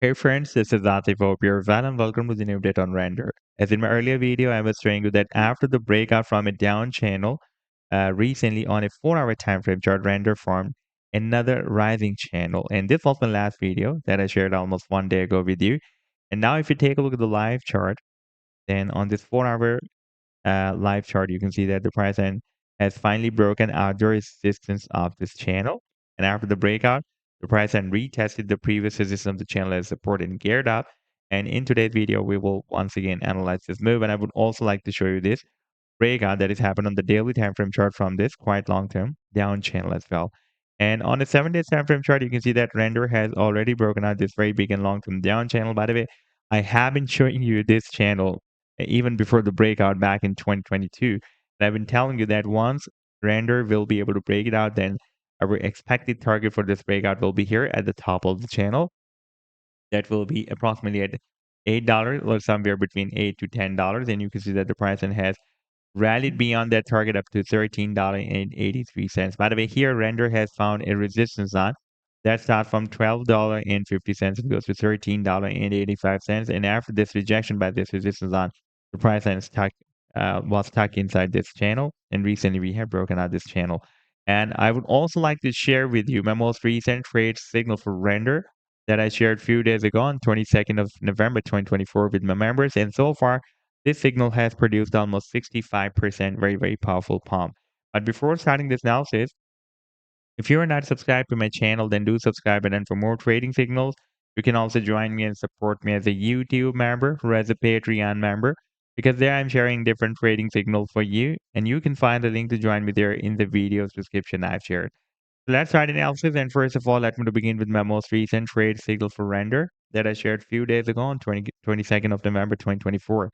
Hey friends, this is Atif. Hope you're well and welcome to the new update on Render. As in my earlier video, I was showing you that after the breakout from a down channel, recently on a 4-hour time frame chart, Render formed another rising channel. And this was my last video that I shared almost 1 day ago with you. And now if you take a look at the live chart, then on this 4-hour live chart, you can see that the price end has finally broken out the resistance of this channel. And after the breakout, the price end retested the previous resistance of the channel as support and geared up. And in today's video, we will once again analyze this move. And I would also like to show you this breakout that has happened on the daily time frame chart from this quite long term down channel as well. And on the 7 day time frame chart, you can see that render has already broken out this very big and long term down channel. By the way, I have been showing you this channel even before the breakout back in 2022. And I've been telling you that once render will be able to break it out, then our expected target for this breakout will be here at the top of the channel. That will be approximately at $8 or somewhere between $8 to $10. And you can see that the price has rallied beyond that target up to $13.83. By the way, here render has found a resistance line that starts from $12.50 and goes to $13.85. And after this rejection by this resistance line, the price line was stuck inside this channel. And recently we have broken out this channel. And I would also like to share with you my most recent trade signal for render that I shared a few days ago on 22nd of November 2024 with my members. And so far, this signal has produced almost 65% very, very powerful pump. But before starting this analysis, if you are not subscribed to my channel, then do subscribe. And then for more trading signals, you can also join me and support me as a YouTube member or as a Patreon member, because there I'm sharing different trading signals for you. And you can find the link to join me there in the video's description I've shared. So let's start analysis. And first of all, let me to begin with my most recent trade signal for render that I shared a few days ago on 22nd of November 2024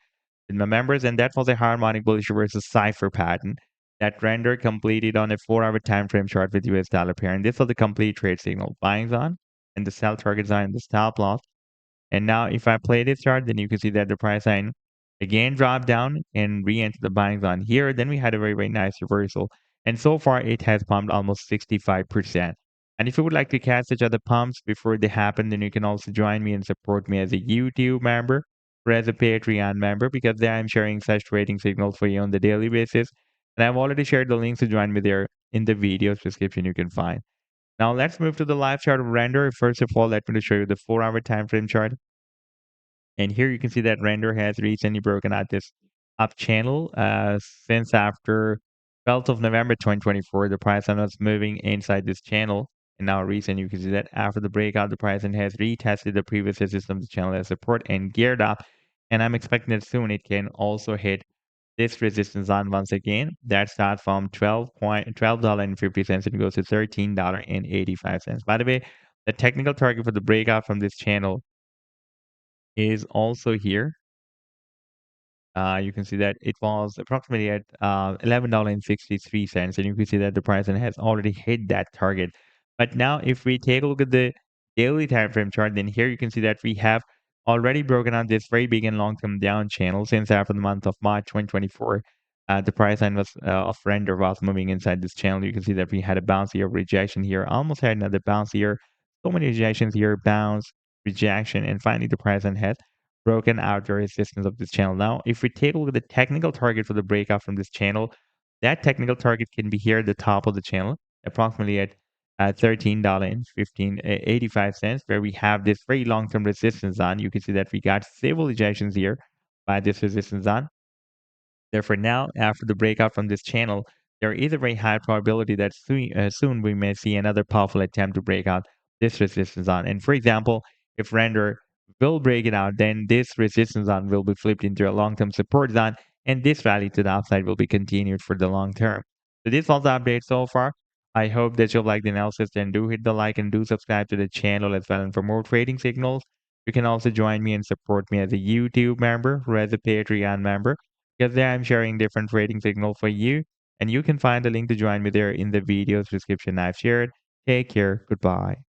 with my members, and that was a harmonic bullish reverse cipher pattern that render completed on a 4-hour time frame chart with US dollar pair. And this was a complete trade signal. Buying on and the sell target zone and the stop loss. And now if I play this chart, then you can see that the price line again dropped down and re-enter the buying zone here. Then we had a very, very nice reversal. And so far it has pumped almost 65%. And if you would like to catch such other pumps before they happen, then you can also join me and support me as a YouTube member or as a Patreon member, because there I'm sharing such trading signals for you on the daily basis. And I've already shared the links to join me there in the video's description you can find. Now let's move to the live chart of render. First of all, let me show you the 4-hour time frame chart. And here you can see that render has recently broken out this up channel since after 12th of November 2024. The price line was moving inside this channel. And now recent, you can see that after the breakout, the price line has retested the previous resistance of the channel as support and geared up. And I'm expecting that soon it can also hit this resistance line once again. That starts from $12.50 and goes to $13.85. By the way, the technical target for the breakout from this channel is also here. You can see that it was approximately at $11.63, and you can see that the price has already hit that target. But now, if we take a look at the daily time frame chart, then here you can see that we have already broken out this very big and long-term down channel since after the month of March 2024. The price line was of render was moving inside this channel. You can see that we had a bounce here, rejection here, almost had another bounce here. So many rejections here, bounce, rejection, and finally the price line has broken out the resistance of this channel. Now, if we take a look at the technical target for the breakout from this channel, that technical target can be here at the top of the channel, approximately at $13.85, where we have this very long-term resistance on. You can see that we got several rejections here by this resistance on. Therefore, now after the breakout from this channel, there is a very high probability that soon we may see another powerful attempt to break out this resistance on. And for example, if render will break it out, then this resistance zone will be flipped into a long-term support zone, and this rally to the upside will be continued for the long term. So this was the update so far. I hope that you'll like the analysis, and do hit the like and do subscribe to the channel as well. And for more trading signals, you can also join me and support me as a YouTube member or as a Patreon member, because there I'm sharing different trading signals for you. And you can find the link to join me there in the video's description I've shared. Take care. Goodbye.